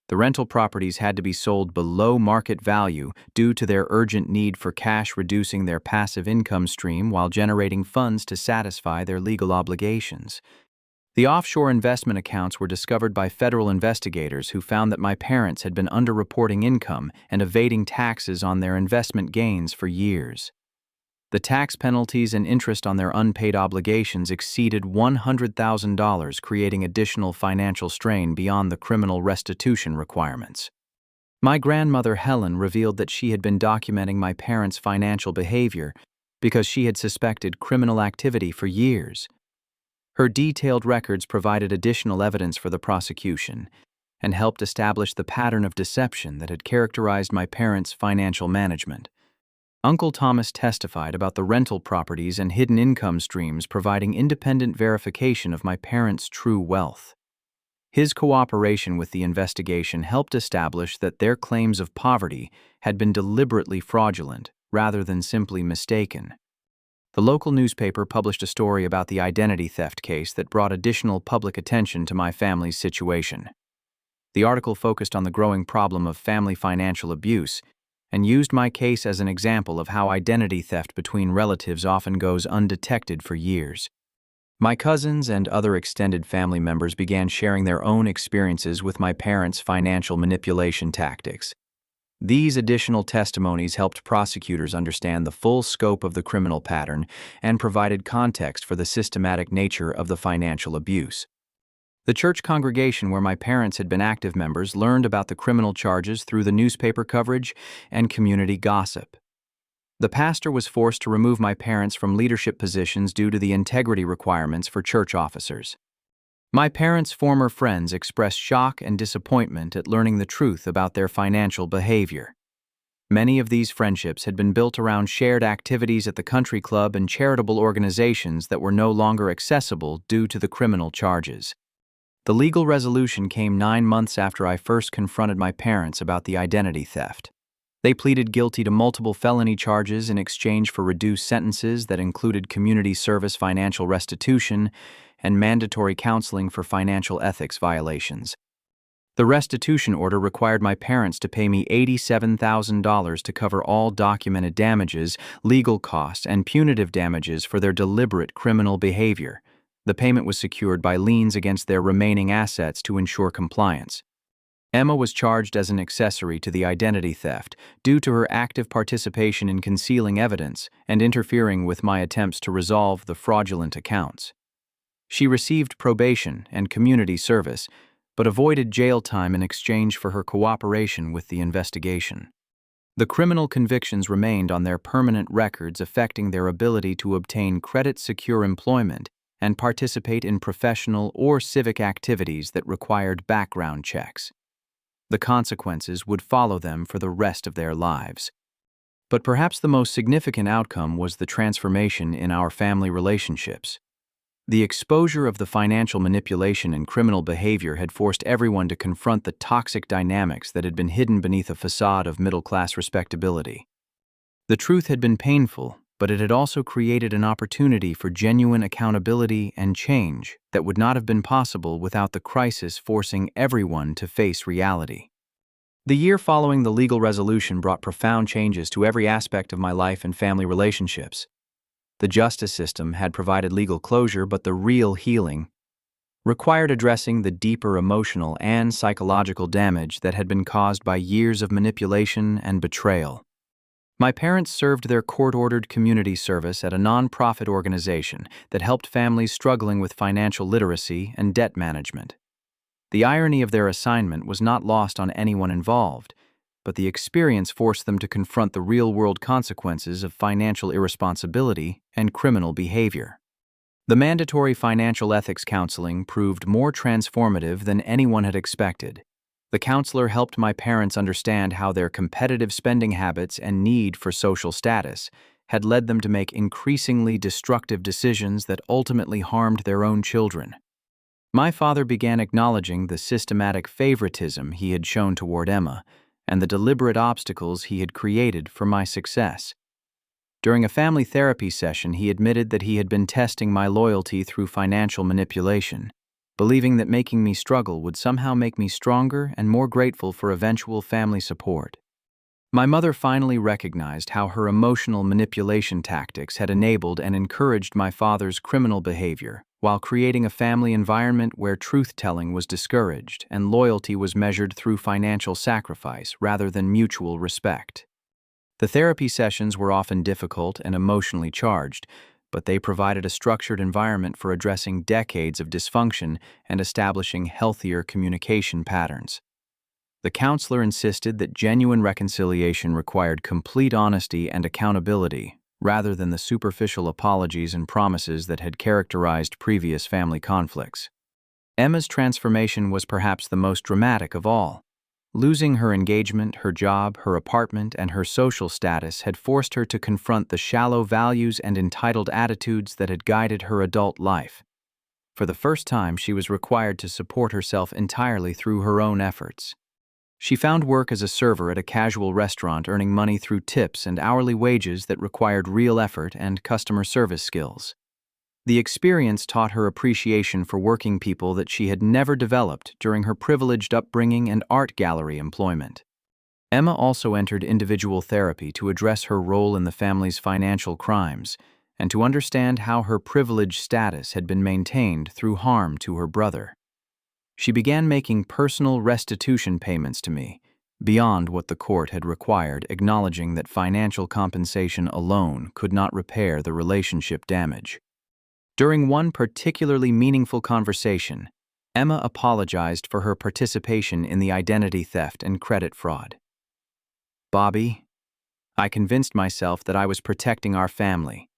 The rental properties had to be sold below market value due to their urgent need for cash, reducing their passive income stream while generating funds to satisfy their legal obligations. The offshore investment accounts were discovered by federal investigators who found that my parents had been underreporting income and evading taxes on their investment gains for years. The tax penalties and interest on their unpaid obligations exceeded $100,000, creating additional financial strain beyond the criminal restitution requirements. My grandmother Helen revealed that she had been documenting my parents' financial behavior because she had suspected criminal activity for years. Her detailed records provided additional evidence for the prosecution and helped establish the pattern of deception that had characterized my parents' financial management. Uncle Thomas testified about the rental properties and hidden income streams, providing independent verification of my parents' true wealth. His cooperation with the investigation helped establish that their claims of poverty had been deliberately fraudulent rather than simply mistaken. The local newspaper published a story about the identity theft case that brought additional public attention to my family's situation. The article focused on the growing problem of family financial abuse and used my case as an example of how identity theft between relatives often goes undetected for years. My cousins and other extended family members began sharing their own experiences with my parents' financial manipulation tactics. These additional testimonies helped prosecutors understand the full scope of the criminal pattern and provided context for the systematic nature of the financial abuse. The church congregation where my parents had been active members learned about the criminal charges through the newspaper coverage and community gossip. The pastor was forced to remove my parents from leadership positions due to the integrity requirements for church officers. My parents' former friends expressed shock and disappointment at learning the truth about their financial behavior. Many of these friendships had been built around shared activities at the country club and charitable organizations that were no longer accessible due to the criminal charges. The legal resolution came 9 months after I first confronted my parents about the identity theft. They pleaded guilty to multiple felony charges in exchange for reduced sentences that included community service financial restitution and mandatory counseling for financial ethics violations. The restitution order required my parents to pay me $87,000 to cover all documented damages, legal costs, and punitive damages for their deliberate criminal behavior. The payment was secured by liens against their remaining assets to ensure compliance. Emma was charged as an accessory to the identity theft due to her active participation in concealing evidence and interfering with my attempts to resolve the fraudulent accounts. She received probation and community service, but avoided jail time in exchange for her cooperation with the investigation. The criminal convictions remained on their permanent records, affecting their ability to obtain credit-secure employment and participate in professional or civic activities that required background checks. The consequences would follow them for the rest of their lives. But perhaps the most significant outcome was the transformation in our family relationships. The exposure of the financial manipulation and criminal behavior had forced everyone to confront the toxic dynamics that had been hidden beneath a facade of middle-class respectability. The truth had been painful, but it had also created an opportunity for genuine accountability and change that would not have been possible without the crisis forcing everyone to face reality. The year following the legal resolution brought profound changes to every aspect of my life and family relationships. The justice system had provided legal closure, but the real healing required addressing the deeper emotional and psychological damage that had been caused by years of manipulation and betrayal. My parents served their court-ordered community service at a nonprofit organization that helped families struggling with financial literacy and debt management. The irony of their assignment was not lost on anyone involved, but the experience forced them to confront the real-world consequences of financial irresponsibility and criminal behavior. The mandatory financial ethics counseling proved more transformative than anyone had expected. The counselor helped my parents understand how their competitive spending habits and need for social status had led them to make increasingly destructive decisions that ultimately harmed their own children. My father began acknowledging the systematic favoritism he had shown toward Emma and the deliberate obstacles he had created for my success. During a family therapy session, he admitted that he had been testing my loyalty through financial manipulation, believing that making me struggle would somehow make me stronger and more grateful for eventual family support. My mother finally recognized how her emotional manipulation tactics had enabled and encouraged my father's criminal behavior, while creating a family environment where truth-telling was discouraged and loyalty was measured through financial sacrifice rather than mutual respect. The therapy sessions were often difficult and emotionally charged, but they provided a structured environment for addressing decades of dysfunction and establishing healthier communication patterns. The counselor insisted that genuine reconciliation required complete honesty and accountability, rather than the superficial apologies and promises that had characterized previous family conflicts. Emma's transformation was perhaps the most dramatic of all. Losing her engagement, her job, her apartment, and her social status had forced her to confront the shallow values and entitled attitudes that had guided her adult life. For the first time, she was required to support herself entirely through her own efforts. She found work as a server at a casual restaurant, earning money through tips and hourly wages that required real effort and customer service skills. The experience taught her appreciation for working people that she had never developed during her privileged upbringing and art gallery employment. Emma also entered individual therapy to address her role in the family's financial crimes and to understand how her privileged status had been maintained through harm to her brother. She began making personal restitution payments to me, beyond what the court had required, acknowledging that financial compensation alone could not repair the relationship damage. During one particularly meaningful conversation, Emma apologized for her participation in the identity theft and credit fraud. "Bobby, I convinced myself that I was protecting our family,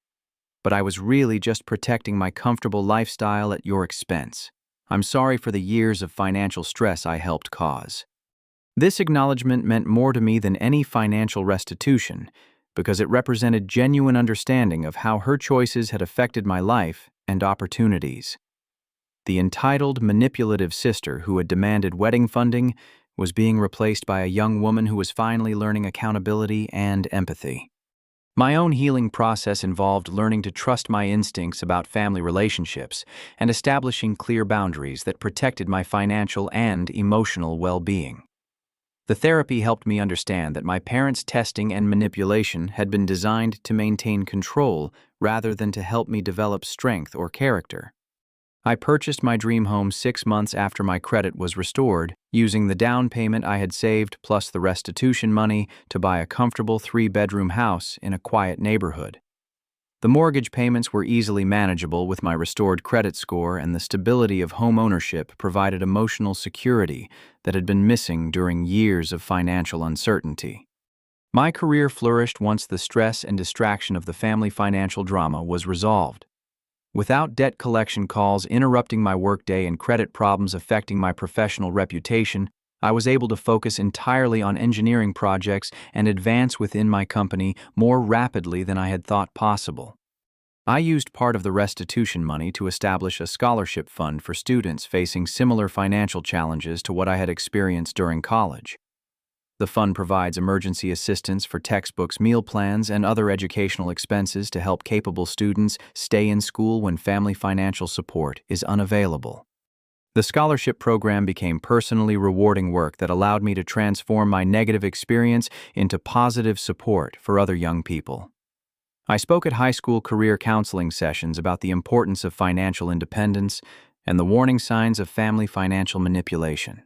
but I was really just protecting my comfortable lifestyle at your expense. I'm sorry for the years of financial stress I helped cause." This acknowledgement meant more to me than any financial restitution, because it represented genuine understanding of how her choices had affected my life and opportunities. The entitled, manipulative sister who had demanded wedding funding was being replaced by a young woman who was finally learning accountability and empathy. My own healing process involved learning to trust my instincts about family relationships and establishing clear boundaries that protected my financial and emotional well-being. The therapy helped me understand that my parents' testing and manipulation had been designed to maintain control rather than to help me develop strength or character. I purchased my dream home 6 months after my credit was restored, using the down payment I had saved plus the restitution money to buy a comfortable 3-bedroom house in a quiet neighborhood. The mortgage payments were easily manageable with my restored credit score, and the stability of home ownership provided emotional security that had been missing during years of financial uncertainty. My career flourished once the stress and distraction of the family financial drama was resolved. Without debt collection calls interrupting my workday and credit problems affecting my professional reputation, I was able to focus entirely on engineering projects and advance within my company more rapidly than I had thought possible. I used part of the restitution money to establish a scholarship fund for students facing similar financial challenges to what I had experienced during college. The fund provides emergency assistance for textbooks, meal plans, and other educational expenses to help capable students stay in school when family financial support is unavailable. The scholarship program became personally rewarding work that allowed me to transform my negative experience into positive support for other young people. I spoke at high school career counseling sessions about the importance of financial independence and the warning signs of family financial manipulation.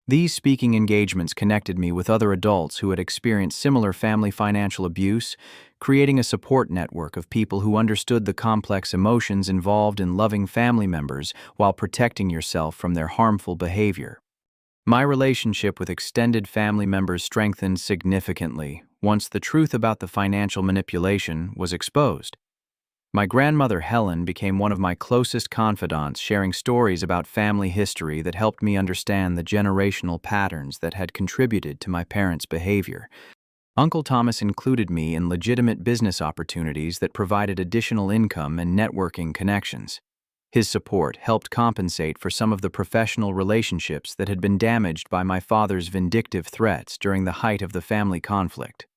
These speaking engagements connected me with other adults who had experienced similar family financial abuse, creating a support network of people who understood the complex emotions involved in loving family members while protecting yourself from their harmful behavior. My relationship with extended family members strengthened significantly once the truth about the financial manipulation was exposed. My grandmother Helen became one of my closest confidants, sharing stories about family history that helped me understand the generational patterns that had contributed to my parents' behavior. Uncle Thomas included me in legitimate business opportunities that provided additional income and networking connections. His support helped compensate for some of the professional relationships that had been damaged by my father's vindictive threats during the height of the family conflict.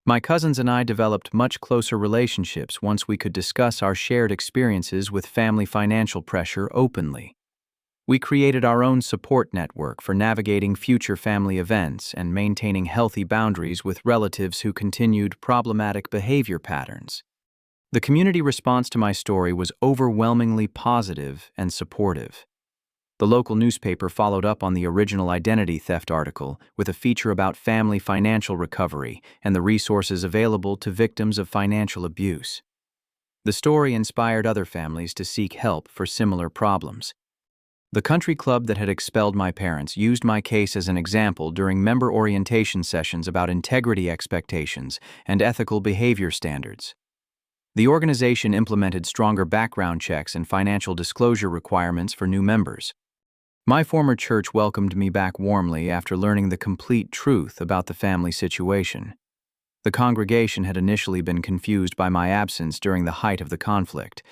My cousins and I developed much closer relationships once we could discuss our shared experiences with family financial pressure openly. We created our own support network for navigating future family events and maintaining healthy boundaries with relatives who continued problematic behavior patterns. The community response to my story was overwhelmingly positive and supportive. The local newspaper followed up on the original identity theft article with a feature about family financial recovery and the resources available to victims of financial abuse. The story inspired other families to seek help for similar problems. The country club that had expelled my parents used my case as an example during member orientation sessions about integrity expectations and ethical behavior standards. The organization implemented stronger background checks and financial disclosure requirements for new members. My former church welcomed me back warmly after learning the complete truth about the family situation. The congregation had initially been confused by my absence during the height of the conflict,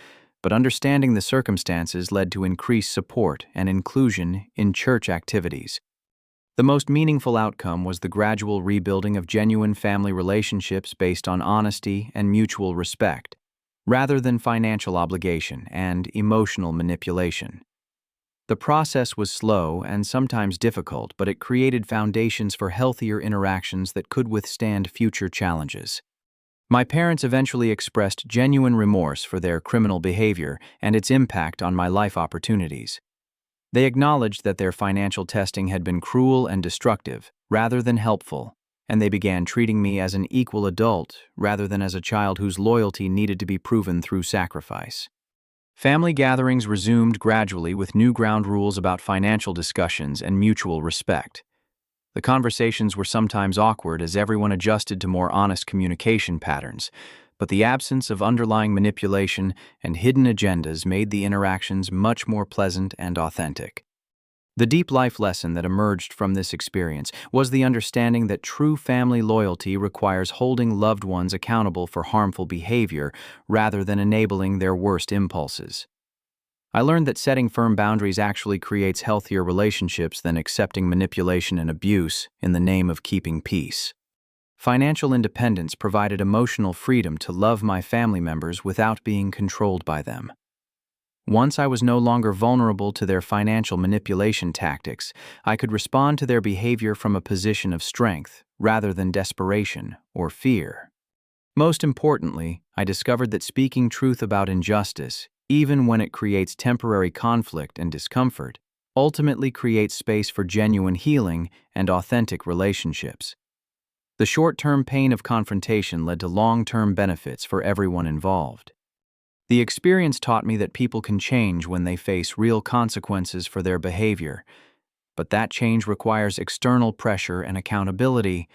but understanding the circumstances led to increased support and inclusion in church activities. The most meaningful outcome was the gradual rebuilding of genuine family relationships based on honesty and mutual respect, rather than financial obligation and emotional manipulation. The process was slow and sometimes difficult, but it created foundations for healthier interactions that could withstand future challenges. My parents eventually expressed genuine remorse for their criminal behavior and its impact on my life opportunities. They acknowledged that their financial testing had been cruel and destructive, rather than helpful, and they began treating me as an equal adult rather than as a child whose loyalty needed to be proven through sacrifice. Family gatherings resumed gradually with new ground rules about financial discussions and mutual respect. The conversations were sometimes awkward as everyone adjusted to more honest communication patterns, but the absence of underlying manipulation and hidden agendas made the interactions much more pleasant and authentic. The deep life lesson that emerged from this experience was the understanding that true family loyalty requires holding loved ones accountable for harmful behavior rather than enabling their worst impulses. I learned that setting firm boundaries actually creates healthier relationships than accepting manipulation and abuse in the name of keeping peace. Financial independence provided emotional freedom to love my family members without being controlled by them. Once I was no longer vulnerable to their financial manipulation tactics, I could respond to their behavior from a position of strength rather than desperation or fear. Most importantly, I discovered that speaking truth about injustice, even when it creates temporary conflict and discomfort, ultimately creates space for genuine healing and authentic relationships. The short-term pain of confrontation led to long-term benefits for everyone involved. The experience taught me that people can change when they face real consequences for their behavior, but that change requires external pressure and accountability,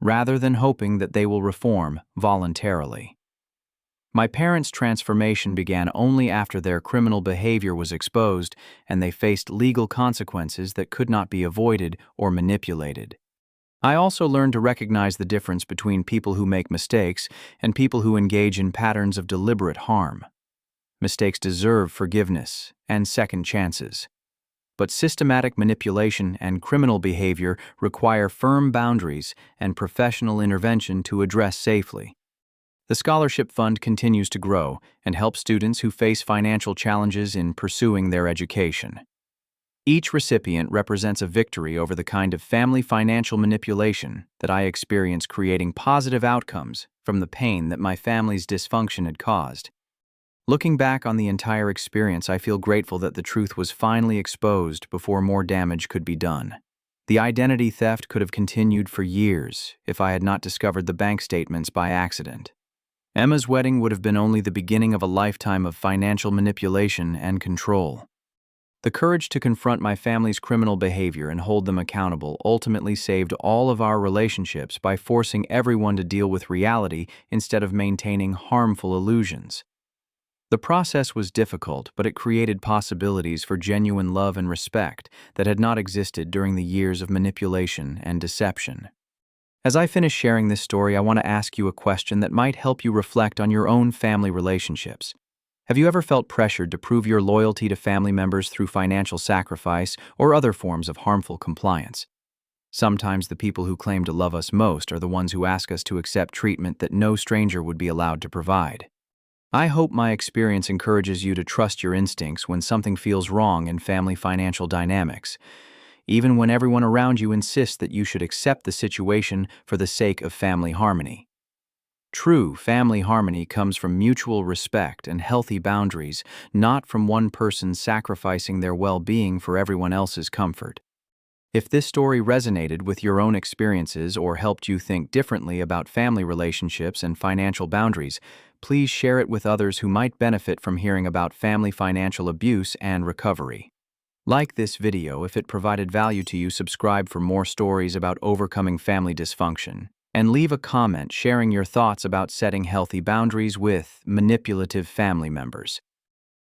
rather than hoping that they will reform voluntarily. My parents' transformation began only after their criminal behavior was exposed and they faced legal consequences that could not be avoided or manipulated. I also learned to recognize the difference between people who make mistakes and people who engage in patterns of deliberate harm. Mistakes deserve forgiveness and second chances. But systematic manipulation and criminal behavior require firm boundaries and professional intervention to address safely. The scholarship fund continues to grow and help students who face financial challenges in pursuing their education. Each recipient represents a victory over the kind of family financial manipulation that I experienced, creating positive outcomes from the pain that my family's dysfunction had caused. Looking back on the entire experience, I feel grateful that the truth was finally exposed before more damage could be done. The identity theft could have continued for years if I had not discovered the bank statements by accident. Emma's wedding would have been only the beginning of a lifetime of financial manipulation and control. The courage to confront my family's criminal behavior and hold them accountable ultimately saved all of our relationships by forcing everyone to deal with reality instead of maintaining harmful illusions. The process was difficult, but it created possibilities for genuine love and respect that had not existed during the years of manipulation and deception. As I finish sharing this story, I want to ask you a question that might help you reflect on your own family relationships. Have you ever felt pressured to prove your loyalty to family members through financial sacrifice or other forms of harmful compliance? Sometimes the people who claim to love us most are the ones who ask us to accept treatment that no stranger would be allowed to provide. I hope my experience encourages you to trust your instincts when something feels wrong in family financial dynamics, even when everyone around you insists that you should accept the situation for the sake of family harmony. True family harmony comes from mutual respect and healthy boundaries, not from one person sacrificing their well-being for everyone else's comfort. If this story resonated with your own experiences or helped you think differently about family relationships and financial boundaries, please share it with others who might benefit from hearing about family financial abuse and recovery. Like this video if it provided value to you, subscribe for more stories about overcoming family dysfunction, and leave a comment sharing your thoughts about setting healthy boundaries with manipulative family members.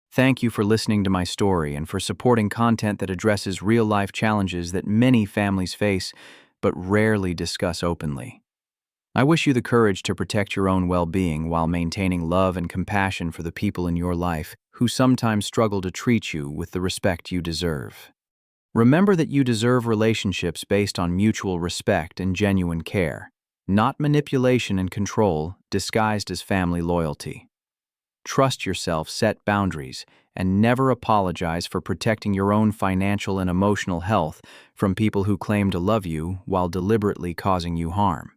Thank you for listening to my story and for supporting content that addresses real-life challenges that many families face but rarely discuss openly. I wish you the courage to protect your own well-being while maintaining love and compassion for the people in your life who sometimes struggle to treat you with the respect you deserve. Remember that you deserve relationships based on mutual respect and genuine care, not manipulation and control disguised as family loyalty. Trust yourself, set boundaries, and never apologize for protecting your own financial and emotional health from people who claim to love you while deliberately causing you harm.